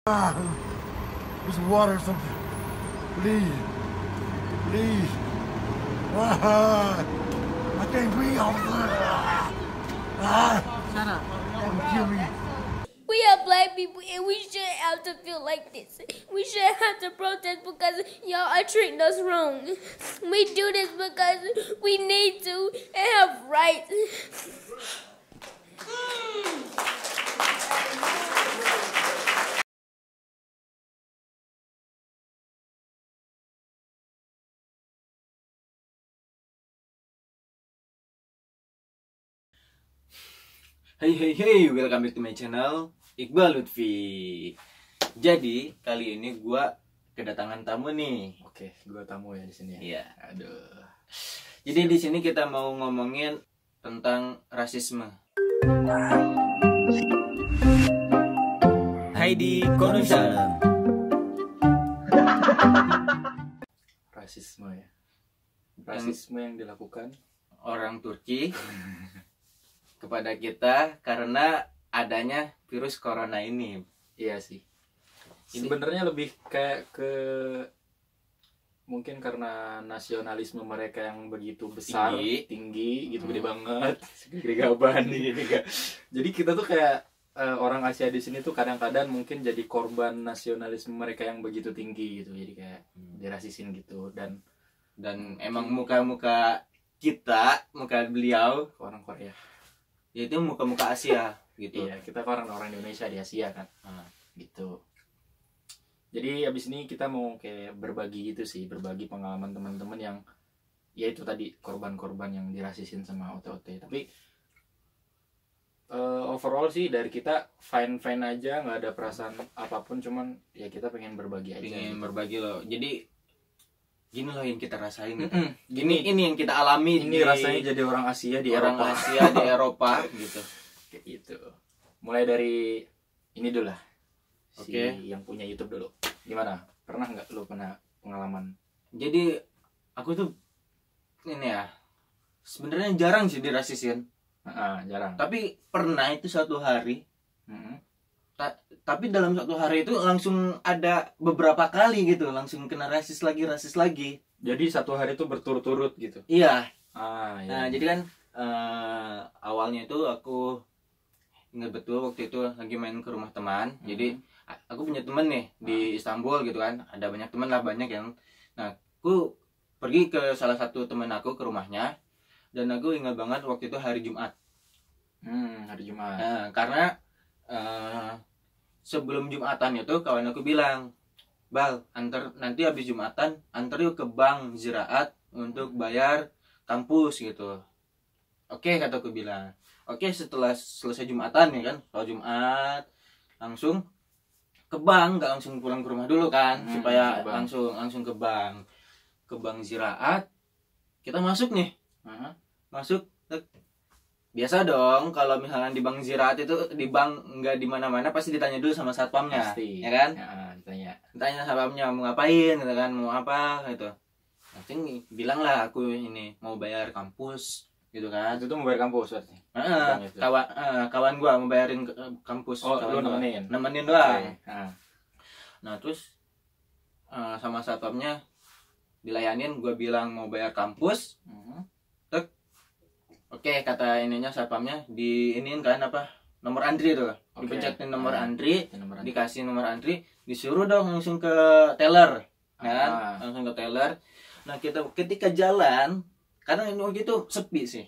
There's water or something. Please. Please. I can't breathe, officer. Shut up. Kill me. We are black people and we shouldn't have to feel like this. We shouldn't have to protest because y'all are treating us wrong. We do this because we need to and have rights. Hey, welcome back to my channel, Iqbal Lutfi. Jadi, kali ini gua kedatangan tamu nih. Oke, gua tamu ya di sini ya. Iya. Aduh. Jadi di sini kita mau ngomongin tentang rasisme. Heidi Konushan. Rasisme ya. Rasisme yang dilakukan Orang Turki kepada kita karena adanya virus corona ini. iya sih. Sebenarnya lebih kayak ke mungkin karena nasionalisme mereka yang begitu besar, tinggi gitu, gede banget, segede gaban gitu. Jadi kita tuh kayak orang Asia di sini tuh kadang-kadang mungkin jadi korban nasionalisme mereka yang begitu tinggi gitu. Jadi kayak dirasisin gitu dan Emang muka kita, muka beliau, orang Korea. yaitu muka Asia gitu. Iya, kita kan orang Indonesia di Asia kan. Gitu. Jadi abis ini kita mau kayak berbagi gitu sih, berbagi pengalaman teman-teman yang ya itu tadi korban-korban yang dirasisin sama OT-OT. Tapi overall sih dari kita fine-fine aja, nggak ada perasaan apapun, cuman ya kita pengen berbagi aja. Pengen gitu. berbagi loh. Jadi gini loh yang kita rasain. Gini Ini yang kita alami. ini rasanya jadi orang Asia di orang Eropa. Asia di Eropa gitu. Kayak gitu. Mulai dari ini dulu lah. Oke. Yang punya YouTube dulu. Gimana? Pernah nggak lu pernah pengalaman? Jadi aku tuh ini ya sebenarnya jarang sih dirasisin. Jarang. Tapi pernah itu suatu hari. Tapi dalam satu hari itu langsung ada beberapa kali gitu, langsung kena rasis lagi. Jadi satu hari itu berturut-turut gitu. Iya. Iya. Nah, jadi kan awalnya itu aku ingat betul waktu itu lagi main ke rumah teman. Jadi aku punya teman nih di Istanbul gitu kan. Ada banyak teman lah, banyak yang. Nah, aku pergi ke salah satu teman aku ke rumahnya dan aku ingat banget waktu itu hari Jumat. Hari Jumat. Nah, karena sebelum Jumatan itu kawan aku bilang, "Bal, nanti habis Jumatan antar yuk ke Bank Ziraat untuk bayar kampus gitu." Oke, kata aku bilang. Oke, setelah selesai Jumatan ya kan, kalau Jumat langsung ke bank, nggak langsung pulang ke rumah dulu kan, supaya langsung ke bank Ziraat. Kita masuk nih, masuk. Biasa dong, kalau misalnya di bank Ziraat itu di bank nggak di mana-mana pasti ditanya dulu sama satpamnya, Pasti. ya kan? Ditanya Satpamnya mau ngapain, gitu kan, mau apa gitu. Nanti bilang lah aku ini mau bayar kampus, gitu kan. itu tuh mau bayar kampus berarti. Kawan gua mau bayarin kampus. Oh, kawan lu gua. nemenin Doang. Okay. Nah terus sama satpamnya dilayanin, gua bilang mau bayar kampus. Oke, kata ininya satpamnya diinin kan apa nomor antri tuh, dipencetin nomor antri, dikasih nomor antri, disuruh dong langsung ke teller, kan? Langsung ke teller. Nah ketika jalan, karena ini waktu itu sepi sih,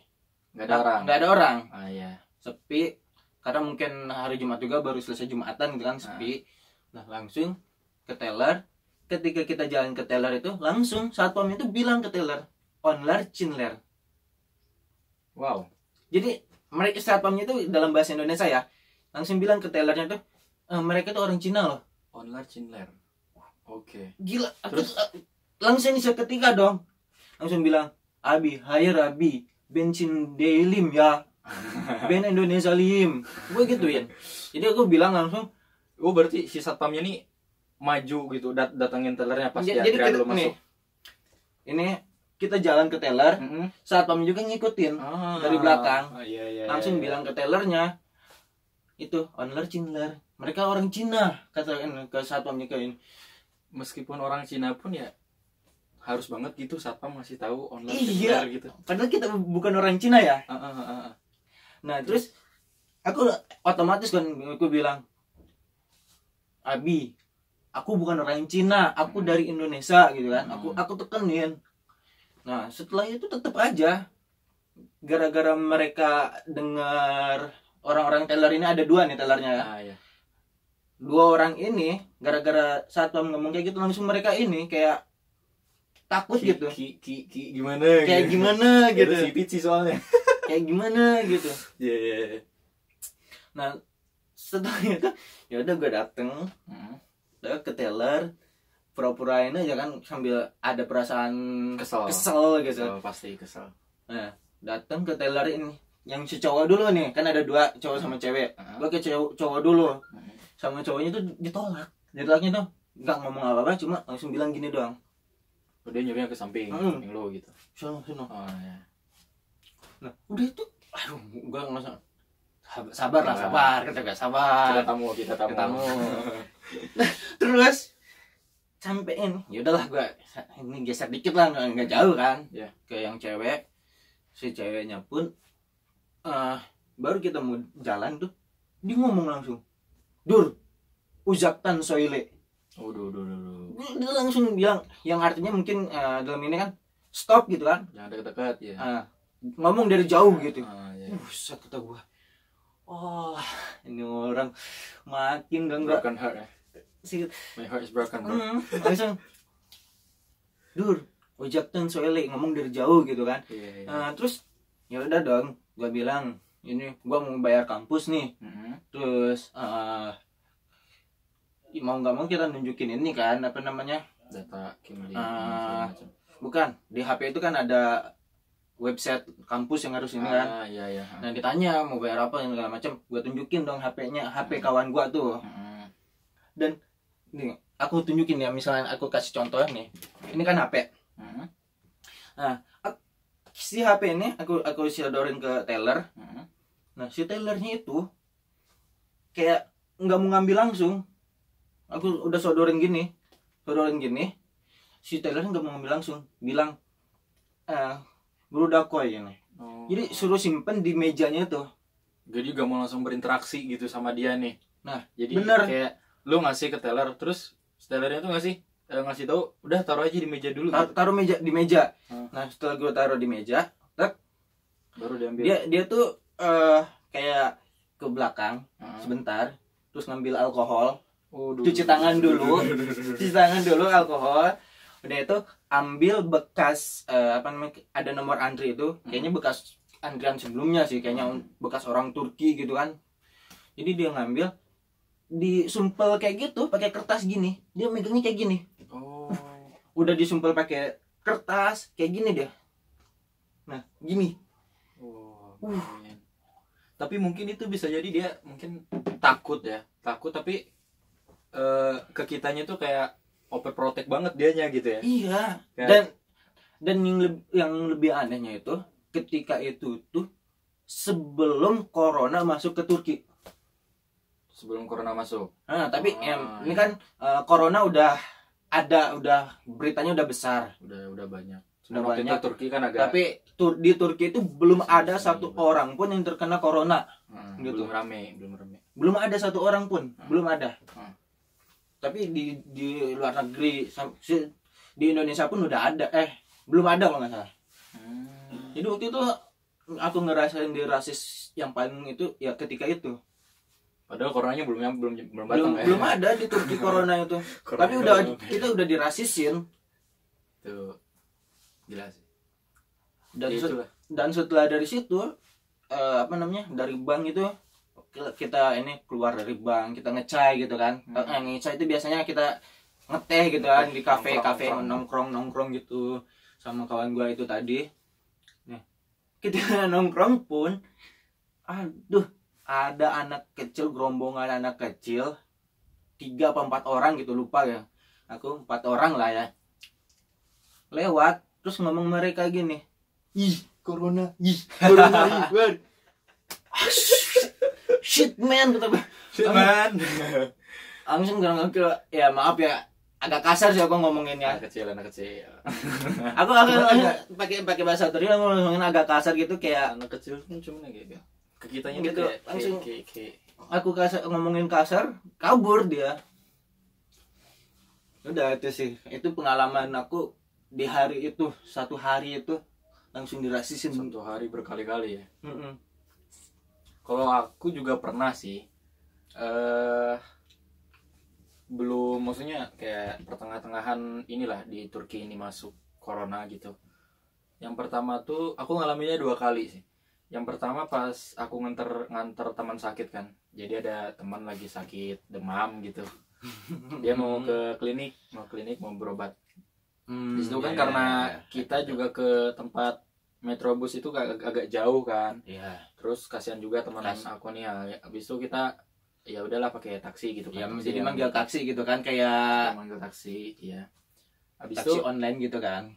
nggak ada orang, Iya. sepi, karena mungkin hari Jumat juga baru selesai Jumatan gitu kan, sepi. Nah langsung ke teller. Ketika kita jalan ke teller itu langsung satpam itu bilang ke teller, "Onlar Cinler." Wow. Jadi mereka satpamnya itu dalam bahasa Indonesia ya, langsung bilang ke tellernya tuh, mereka tuh orang Cina loh. Onlar Cinler. Oke. Gila. Terus langsung seketika dong, langsung bilang, "Abi, hire Abi, bensin delim ya, ben Indonesia lim." Gue gituin. Jadi aku bilang langsung, Berarti si satpamnya nih maju gitu, datengin tellernya pas dia jadi kita lu masuk. Ini kita jalan ke teller, satpam juga ngikutin dari belakang. Iya. Langsung bilang ke tellernya, itu owner Cina. Mereka orang Cina, katakan ke satpamnya kayak ini. Meskipun orang Cina pun ya harus banget gitu satpam ngasih tahu online Iya. gitu. Padahal kita bukan orang Cina ya. Heeh. Nah terus aku otomatis kan aku bilang, Abi, aku bukan orang Cina, aku dari Indonesia gitu kan. Aku tekenin. Nah setelah itu tetap aja, gara-gara mereka dengar orang-orang teller ini, ada 2 nih tellernya ya. Iya. 2 orang ini gara-gara satpam ngomong kayak gitu langsung mereka ini kayak takut gitu. Gimana? Kayak gimana gitu. Sipit sih soalnya. Kayak gimana gitu. Iya. Nah setelah itu ya udah gue dateng udah ke teller, pura-purain aja kan sambil ada perasaan kesel gitu. Pasti kesel. Nah dateng ke teller ini yang si cowok dulu nih, kan ada 2 cowok sama cewek. Gue ke cowok dulu, sama cowoknya tuh ditolaknya tuh nggak ngomong apa-apa, cuma langsung bilang gini doang. Dia nyuruhnya ke samping lo gitu. Sono. Oh ya. Nah udah itu, aduh gue nggak sabar, kita gak sabar. Kita tamu. Nah, terus sampein, ya udahlah gue ini geser dikit lah, nggak jauh kan. Yeah. Ke yang cewek, si ceweknya pun baru kita mau jalan tuh, dia ngomong langsung, Dur, uzaktan soile. Duh. Dia langsung bilang, yang artinya mungkin dalam ini kan stop gitu kan. Jangan deket-deket ya. Ngomong dari jauh gitu. Ya. Buset kata gue. Oh, ini orang makin enggak Broken heart ya. My heart is broken, bro. Langsung, Dur, uzaktan soile, ngomong dari jauh gitu kan. Iya. Terus ya udah dong, gue bilang, ini gue mau bayar kampus nih. Terus mau nggak mau kita nunjukin ini kan, apa namanya, data kimli, bukan di HP itu kan ada website kampus yang harus ini kan. Iya. Nah ditanya mau bayar apa segala macam, gue tunjukin dong HP-nya, HP kawan gue tuh. Dan nih aku tunjukin ya, misalnya aku kasih contoh nih, ini kan HP. Nah si HP ini aku sodorin ke teller. Nah si tellernya itu kayak nggak mau ngambil langsung. Aku udah sodorin gini, si tellernya nggak mau ngambil langsung, bilang berudakoy ini. Jadi suruh simpen di mejanya tuh. Jadi juga mau langsung berinteraksi gitu sama dia nih. Nah jadi bener. Kayak lu ngasih ke teller, terus tellernya tuh ngasih tahu, udah taruh aja di meja dulu. Taruh di meja. Nah setelah gue taruh di meja, baru diambil. Dia tuh kayak ke belakang sebentar, terus ngambil alkohol. Cuci tangan dulu alkohol. Udah itu ambil bekas ada nomor antri itu, kayaknya bekas antrian sebelumnya sih, kayaknya bekas orang Turki gitu kan. Jadi dia ngambil, disumpel kayak gitu pakai kertas gini, dia megangnya kayak gini. Udah disumpel pakai kertas kayak gini dia. Nah gini. Tapi mungkin itu bisa jadi dia mungkin takut tapi ke kitanya tuh kayak overprotect banget dianya gitu ya. Iya. Dan yang lebih anehnya itu, ketika itu tuh sebelum corona masuk ke Turki. Sebelum corona masuk. Nah, tapi ini kan corona udah beritanya udah besar. Udah banyak. Udah waktu banyak. itu Turki kan agak. Tapi di Turki itu belum ada satu orang pun yang terkena corona. Gitu. Belum ada satu orang pun, belum ada. Tapi di luar negeri, di Indonesia pun udah ada, belum ada kalau nggak salah. Jadi waktu itu aku ngerasain dirasis yang paling itu ya ketika itu. Padahal coronanya belum datang ya. Belum ada di Turki corona itu. Tapi kita udah dirasisin. Tuh. Gila sih. Dan setelah dari situ dari bank itu kita ini keluar dari bank, kita ngecai gitu kan. Ngecai itu biasanya kita ngeteh gitu kan di kafe nongkrong gitu sama kawan gua itu tadi. Nah, kita nongkrong pun ada anak kecil, gerombongan anak kecil 3 apa 4 orang gitu, lupa ya. Aku 4 orang lah ya. Lewat terus ngomong mereka gini, corona. shit man kata gue. Shit man. Langsung bilang ke, ya maaf ya, agak kasar sih aku ngomonginnya. Anak kecil. Aku pakai bahasa tadi aku ngomongin agak kasar gitu, kayak Anak kecil kan cuma kayak ke kitanya gitu, kayak langsung kayak aku ngomongin kasar, kabur dia. Udah itu sih, itu pengalaman aku di hari itu, satu hari itu langsung dirasisin. satu hari berkali-kali ya. Mm-mm. Kalau aku juga pernah sih, belum, maksudnya kayak pertengah-tengahan inilah di Turki ini masuk corona gitu. Yang pertama tuh aku ngalaminnya 2 kali sih. Yang pertama pas aku nganter teman sakit kan. Jadi ada teman lagi sakit demam gitu. Dia mau ke klinik mau berobat. Di situ kan karena kita juga ke tempat Metrobus itu agak jauh kan. Iya. Terus kasihan juga teman aku nih ya. Habis itu kita ya udahlah pakai taksi gitu Ya, kan. jadi manggil taksi gitu kan, kayak manggil taksi, iya. Habis taksi itu online gitu kan.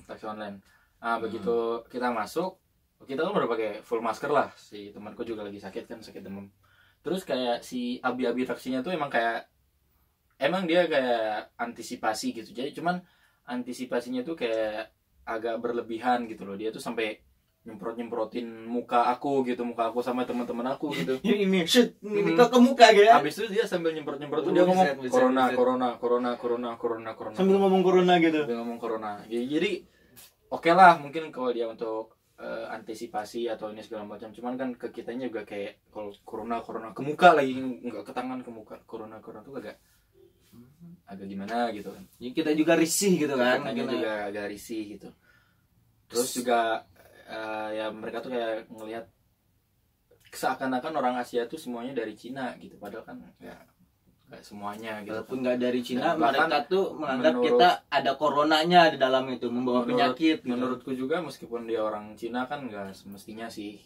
taksi online. Nah, begitu kita masuk, kita kan udah pakai full masker lah. Si temanku juga lagi sakit kan, sakit demam. Terus kayak si abi-abi taksinya tuh emang dia kayak antisipasi gitu. Jadi cuman antisipasinya tuh kayak agak berlebihan gitu loh. Dia tuh sampai nyemprotin muka aku sama teman-teman aku gitu. Ini shit, ini ke muka gitu ya. Habis itu dia sambil nyemprot tuh dia ngomong corona. Sambil ngomong corona gitu. Jadi oke lah mungkin kalau dia untuk antisipasi atau ini segala macam. Cuman kan ke kitanya juga kayak kalau corona ke muka lagi, enggak ke tangan, ke muka. Corona tuh agak gimana gitu kan. Jadi kita juga risih gitu kan. Kitanya juga agak risih gitu. Terus juga ya mereka tuh kayak ngelihat seakan-akan orang Asia tuh semuanya dari Cina gitu, padahal kan nggak semuanya gitu. Walaupun nggak dari Cina, Dan bahkan mereka tuh menganggap kita ada coronanya di dalam itu, membawa penyakit. Menurutku juga meskipun dia orang Cina kan nggak semestinya sih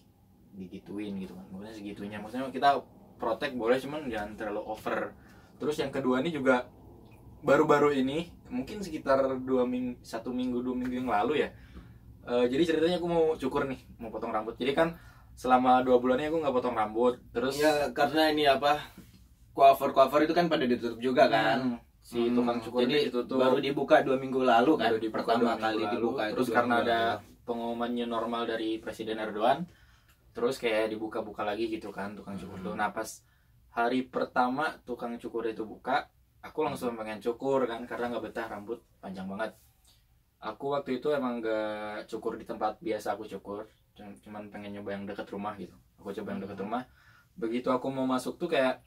digituin gitu kan. Maksudnya segitunya, maksudnya kita protek boleh, cuman jangan terlalu over. Terus yang kedua ini juga baru-baru ini, mungkin sekitar 1 minggu 2 minggu yang lalu ya. Jadi ceritanya aku mau cukur nih, mau potong rambut. Jadi kan selama 2 bulan ini aku nggak potong rambut. Terus ya karena ini apa, cover itu kan pada ditutup juga kan. Si tukang cukur jadi ditutup. Baru dibuka 2 minggu lalu kan. Baru dibuka pertama 2 minggu kali lalu. dibuka. Terus karena ada pengumuman new normal dari Presiden Erdogan, terus kayak dibuka-buka lagi gitu kan tukang cukur tuh. Nah pas hari pertama tukang cukur itu buka, aku langsung pengen cukur kan karena nggak betah, rambut panjang banget. Aku waktu itu emang gak cukur di tempat biasa aku cukur, cuman pengen nyoba yang dekat rumah gitu. Aku coba yang dekat rumah. Begitu aku mau masuk tuh kayak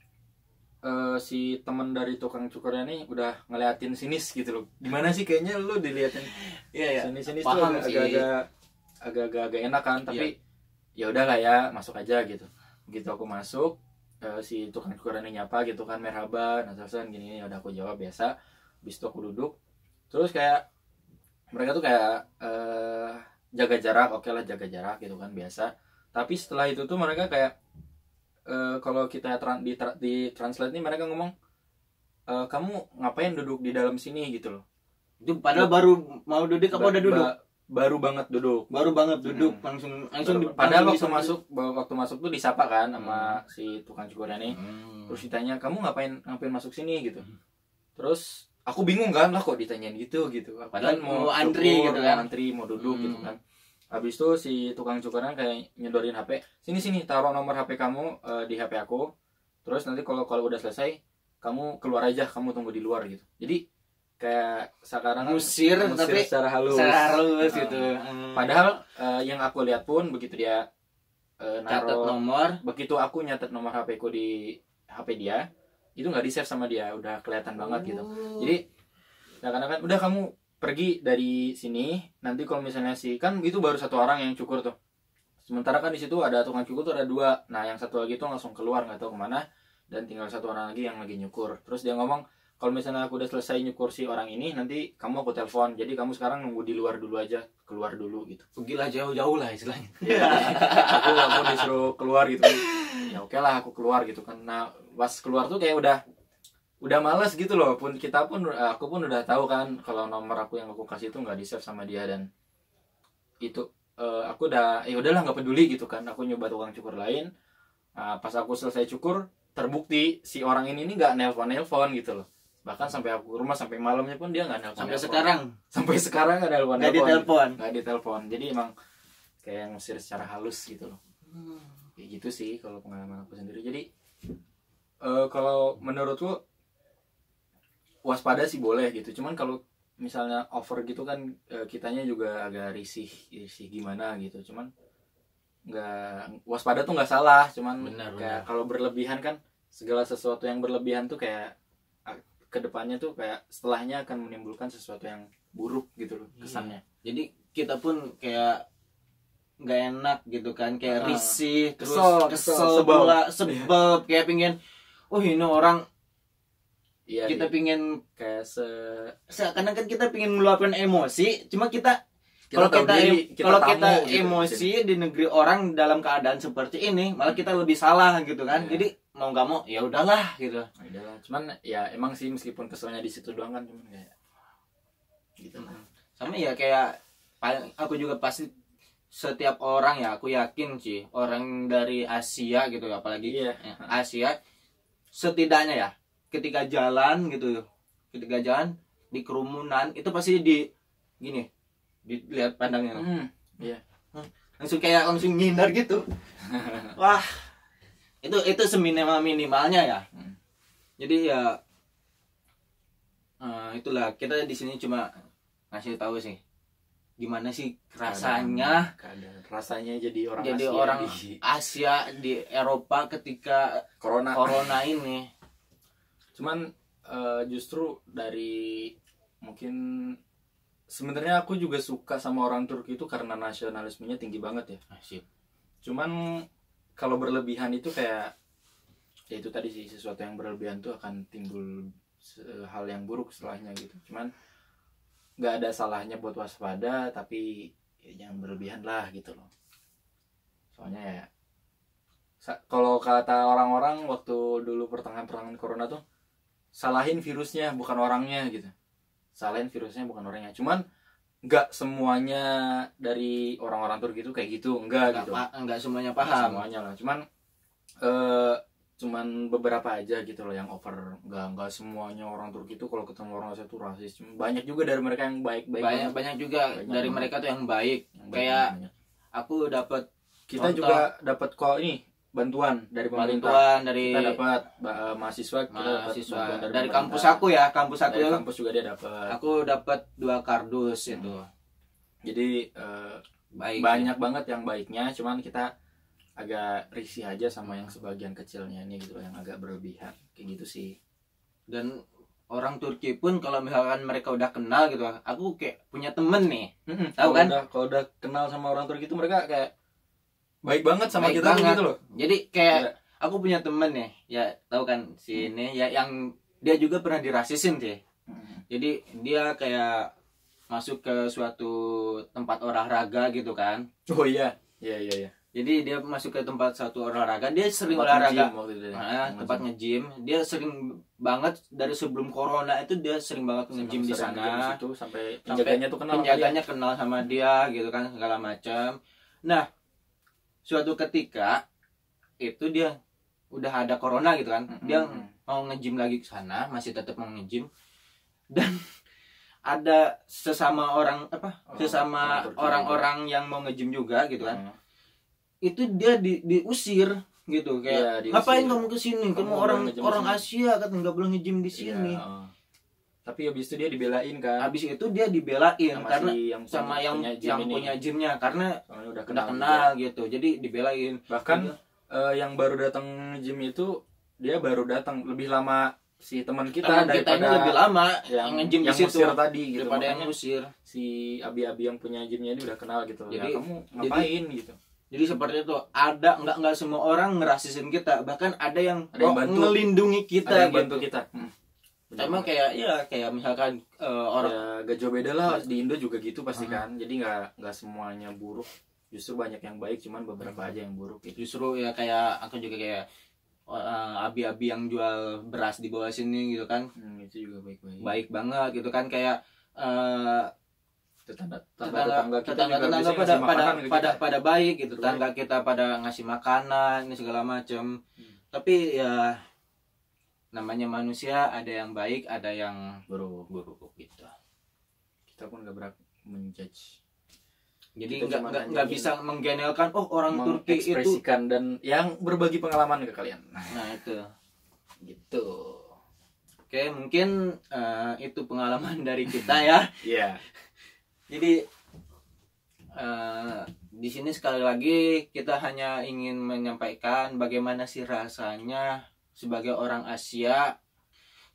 si teman dari tukang cukurnya nih udah ngeliatin sinis gitu loh. Gimana sih kayaknya lu diliatin sinis tuh agak enak kan, tapi ya udahlah ya, masuk aja gitu. Begitu aku masuk, si tukang cukurnya nyapa gitu kan, merhaba, nasasan gini, ya udah aku jawab biasa. Habis itu aku duduk. Terus kayak mereka tuh kayak jaga jarak, oke lah jaga jarak gitu kan biasa. Tapi setelah itu tuh mereka kayak kalau kita di translate nih mereka ngomong kamu ngapain duduk di dalam sini gitu loh. Itu padahal baru mau duduk apa udah duduk? Baru banget duduk. langsung Padahal waktu masuk tuh disapa kan sama si tukang cukurnya nih. Terus ditanya kamu ngapain masuk sini gitu. Terus aku bingung kan, lah kok ditanyain gitu. Padahal mau antri gitu kan, antri mau duduk gitu kan. Habis itu si tukang cukurnya kayak nyedorin HP, sini taruh nomor HP kamu di HP aku. Terus nanti kalau udah selesai kamu keluar aja, kamu tunggu di luar gitu. Jadi kayak sekarang ngusir tapi secara halus gitu. Padahal yang aku lihat pun begitu dia catat nomor, begitu aku nyatet nomor HP ku di HP dia, itu nggak di save sama dia, udah kelihatan banget gitu. Jadi kadang-kadang udah kamu pergi dari sini, nanti kalau misalnya kan itu baru 1 orang yang cukur tuh, sementara kan di situ ada tukang cukur tuh ada 2. Nah yang satu lagi tuh langsung keluar nggak tahu kemana, dan tinggal 1 orang lagi yang lagi nyukur. Terus dia ngomong kalau misalnya aku udah selesai nyukur si orang ini, nanti kamu aku telepon, jadi kamu sekarang nunggu di luar dulu aja, keluar dulu gitu. Gila jauh-jauh lah istilahnya. aku disuruh keluar gitu. Ya oke lah aku keluar gitu kan. Nah pas keluar tuh kayak udah malas gitu loh. Aku pun udah tahu kan kalau nomor aku yang aku kasih itu nggak di save sama dia, dan itu aku udah ya udahlah nggak peduli gitu kan. Aku nyoba tukang cukur lain. Nah, pas aku selesai cukur, terbukti si orang ini nggak nelpon gitu loh. Bahkan sampai aku ke rumah sampai malamnya pun dia nggak nelpon. Sampai sekarang nggak nelpon. Nggak ditelepon. Jadi emang kayak ngusir secara halus gitu loh. Kayak gitu sih kalau pengalaman aku sendiri. Jadi kalau menurutku waspada sih boleh gitu. Cuman kalau misalnya over gitu kan kitanya juga agak risih gimana gitu. Cuman nggak waspada tuh nggak salah. Cuman kayak kalau berlebihan kan segala sesuatu yang berlebihan tuh kayak kedepannya tuh kayak setelahnya akan menimbulkan sesuatu yang buruk gitu loh kesannya. Jadi kita pun kayak nggak enak gitu kan, kayak risih, kesel sebel kayak pingin ini orang. Iya, kita pingin kayak seakan kan kita pingin meluapkan emosi, cuma kita kalau kita gitu, emosi di negeri orang dalam keadaan seperti ini, malah kita lebih salah gitu kan. Jadi mau nggak mau ya udahlah gitu. Cuman ya emang sih meskipun keselnya di situ doang kan, cuman kayak gitu. Sama ya kayak aku juga pasti setiap orang ya, aku yakin sih orang dari Asia gitu, apalagi Asia setidaknya ya ketika jalan di kerumunan itu pasti dilihat pandangnya. Langsung ngindar gitu. Wah, itu seminimalnya ya. Jadi ya itulah, kita di sini cuma ngasih tahu sih gimana sih rasanya jadi orang Asia di Eropa ketika corona ini. Cuman justru dari mungkin sebenarnya aku juga suka sama orang Turki itu karena nasionalismenya tinggi banget ya. Cuman kalau berlebihan itu kayak ya itu tadi sih, sesuatu yang berlebihan tuh akan timbul hal yang buruk setelahnya gitu. Cuman nggak ada salahnya buat waspada, tapi ya jangan berlebihan lah gitu loh. Soalnya ya kalau kata orang-orang waktu dulu pertengahan corona tuh, salahin virusnya bukan orangnya gitu. Cuman nggak semuanya dari orang-orang Turki itu kayak gitu, enggak semuanya paham. Semuanya lah. Cuman beberapa aja gitu loh yang over. Enggak semuanya orang Turki itu kalau ketemu orang Asia itu rasis. Banyak juga dari mereka yang baik-baik. Banyak juga dari mereka tuh yang baik. Kayak aku dapat kita juga dapat bantuan dari pemerintah. Kita dapat mahasiswa dari kampus aku dari kampus juga dia dapat. Aku dapat 2 kardus itu. Jadi banyak banget yang baiknya, cuman kita agak risih aja sama yang sebagian kecilnya ini gitu, yang agak berlebihan kayak gitu sih. Dan orang Turki pun kalau misalkan mereka udah kenal gitu, aku kayak punya temen nih, tahu kan? Kalau udah kenal sama orang Turki itu mereka kayak baik banget sama kita gitu loh. Jadi kayak aku punya temen nih, ya tahu kan si ini ya, yang dia juga pernah dirasisin sih. Jadi dia kayak masuk ke suatu tempat olahraga gitu kan. Oh iya. Jadi dia masuk ke suatu olahraga, dia sering olahraga, tempat nge-gym. Dia sering banget dari sebelum corona itu, dia sering banget nge-gym di sana. Sampai penjaganya kenal sama dia gitu kan, segala macam. Nah, suatu ketika itu dia udah ada corona gitu kan, dia mau nge-gym lagi ke sana, masih tetap mau nge-gym, dan ada sesama orang-orang yang mau nge-gym juga gitu kan, itu dia diusir gitu, kayak ngapain kamu kesini, kamu orang Asia kan nggak boleh nge-gym di sini. Tapi habis itu dia dibelain kan. Habis itu dia dibelain karena sama yang punya gymnya, karena udah kenal gitu. Jadi dibelain. Bahkan yang baru datang gym itu, dia baru datang lebih lama si teman kita daripada lebih lama yang nge-gym di situ tadi gitu. Daripada yang ngusir. Si abi-abi yang punya gymnya ini udah kenal gitu. Jadi kamu ngapain gitu. Jadi seperti itu, ada nggak semua orang ngerasisin kita, bahkan ada yang ngelindungi kita, ada yang bantu kita. Sama kayak misalkan orang ya, gak jauh beda lah di Indo juga gitu pasti kan. Jadi nggak semuanya buruk, justru banyak yang baik, cuman beberapa aja yang buruk gitu. Justru ya kayak aku juga kayak abi-abi yang jual beras di bawah sini gitu kan, itu juga baik banget gitu kan, kayak tetangga kita juga tetangga biasanya ngasih makanan ke kita. pada baik gitu, Betul. tetangga kita pada ngasih makanan ini segala macam. Tapi ya namanya manusia, ada yang baik ada yang buruk gitu. Kita pun nggak berhak menjudge, Jadi Kita cuma nggak hanya bisa menggenelkan orang Turki itu. mengekspresikan dan yang berbagi pengalaman ke kalian. Nah itu. Gitu. Oke, mungkin itu pengalaman dari kita ya. Iya. Jadi di sini sekali lagi kita hanya ingin menyampaikan bagaimana sih rasanya sebagai orang Asia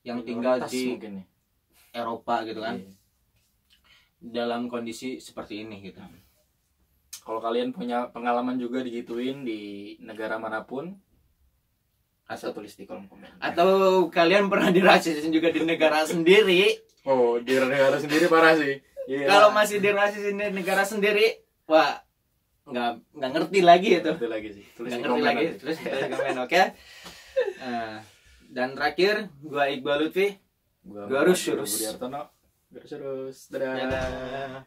yang tinggal Minoritas di mungkin nih. Eropa gitu kan, Iya. dalam kondisi seperti ini gitu. Kalau kalian punya pengalaman juga digituin di negara manapun, asal tulis di kolom komen. Atau kalian pernah dirasisin juga di negara sendiri? Oh, di negara sendiri parah sih. Iya. Kalau masih dirasisin di negara sendiri, wah nggak ngerti lagi itu. Ngerti lagi sih. Tulis Nggak di ngerti komen lagi. nanti. Terus di komen, oke? Dan terakhir, gua Iqbal Lutfi. Gua Garus Surus. Budi Hartono. Garus Surus. Dadah. Dadah.